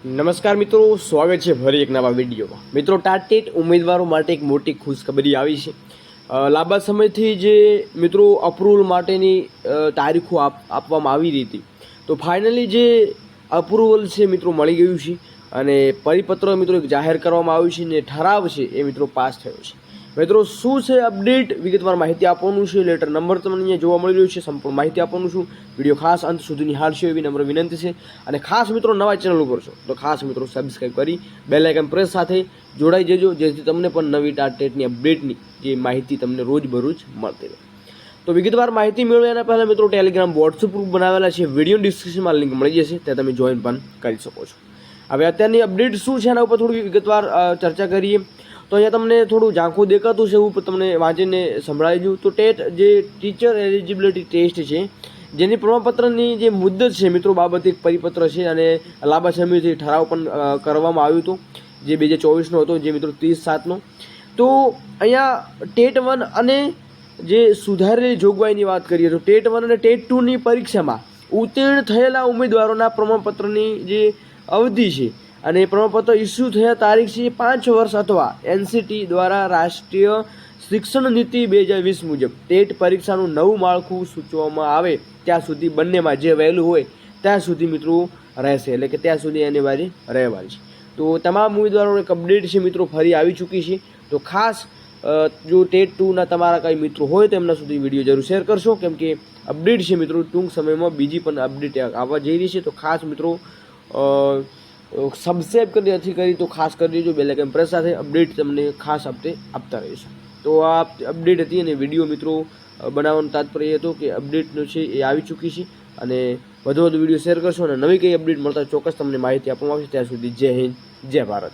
નમસ્કાર મિત્રો, સ્વાગત છે ફરી એક નવા વિડીયોમાં। મિત્રો, ટાટ ઉમેદવારો માટે એક મોટી ખુશખબરી આવી છે। લાંબા સમયથી જે મિત્રો અપ્રુવલ માટેની તારીખો આપવામાં આવી રહી હતી, તો ફાઇનલી જે અપ્રુવલ છે મિત્રો મળી ગયું છે અને પરિપત્ર મિત્રો જાહેર કરવામાં આવ્યું છે ને ઠરાવ છે એ મિત્રો પાસ થયો છે। મિત્રો શું છે અપડેટ, વિગતવાર માહિતી આપવાનું છે। લેટર નંબર તમને અહીંયા જોવા મળી રહ્યો છે, સંપૂર્ણ માહિતી આપવાનું છું। વિડીયો ખાસ અંત સુધી નિહાળશો એવી નમ્ર વિનંતી છે। અને ખાસ મિત્રો નવા ચેનલ ઉપર છો તો ખાસ મિત્રો સબસ્ક્રાઈબ કરી બેલ આઇકન પ્રેસ સાથે જોડાઈ જજો, જેથી તમને પણ નવી ટાટની અપડેટની જે માહિતી તમને રોજબરોજ મળતી રહે। તો વિગતવાર માહિતી મેળવ્યા એના પહેલાં મિત્રો ટેલિગ્રામ વોટ્સઅપ ગ્રુપ બનાવેલા છે, વિડીયો ડિસ્ક્રિપ્શનમાં લિંક મળી જશે, ત્યાં તમે જોઈન પણ કરી શકો છો। હવે અત્યારની અપડેટ શું છે એના ઉપર થોડી વિગતવાર ચર્ચા કરીએ। તો અહીંયા તમને થોડું ઝાંખું દેખાતું છે, એવું તમને વાંચીને સંભળાવી દઉં। તો ટેટ જે ટીચર એલિજિબિલિટી ટેસ્ટ છે, જેની પ્રમાણપત્રની જે મુદ્દત છે મિત્રો બાબતે એક પરિપત્ર છે અને લાંબા સમયથી ઠરાવ પણ કરવામાં આવ્યું હતું, જે 2024નો હતો, જે મિત્રો 30/7નો। તો અહીંયા ટેટ 1 અને જે સુધારેલી જોગવાઈની વાત કરીએ તો ટેટ 1 અને ટેટ 2ની પરીક્ષામાં ઉત્તીર્ણ થયેલા ઉમેદવારોના પ્રમાણપત્રની જે અવધિ છે અને પ્રમાણપત્ર ઇસ્યુ થયા તારીખ છે 5 વર્ષ અથવા એનસીટી દ્વારા રાષ્ટ્રીય શિક્ષણ નીતિ 2020 મુજબ ટેટ પરીક્ષાનું નવું માળખું સૂચવવામાં આવે ત્યાં સુધી બંનેમાં જે વહેલું હોય ત્યાં સુધી મિત્રો રહેશે, એટલે કે ત્યાં સુધી અનિવાર્ય રહેવાની છે। તો તમામ ઉમેદવારોને એક અપડેટ છે મિત્રો ફરી આવી ચૂકી છે। તો ખાસ જો ટેટ 2ના તમારા કંઈ મિત્રો હોય તો એમના સુધી વિડીયો જરૂર શેર કરશો, કેમ કે અપડેટ છે મિત્રો ટૂંક સમયમાં બીજી પણ અપડેટ આવવા જઈ રહી છે। તો ખાસ મિત્રો સબસ્ક્રાઈબ કરી નથી કરી તો ખાસ કરી દેજો, બેલ આઇકન પ્રેસ સાથે અપડેટ તમને ખાસ આપતા રહીશું। તો આ અપડેટ હતી અને વિડીયો મિત્રો બનાવવાનું તાત્પર્ય હતો કે અપડેટનો છે એ આવી ચૂકી છે અને વધુ વિડીયો શેર કરશો અને નવી કંઈ અપડેટ મળતા ચોક્કસ તમને માહિતી આપવામાં આવશે। ત્યાં સુધી જય હિન્દ, જય ભારત।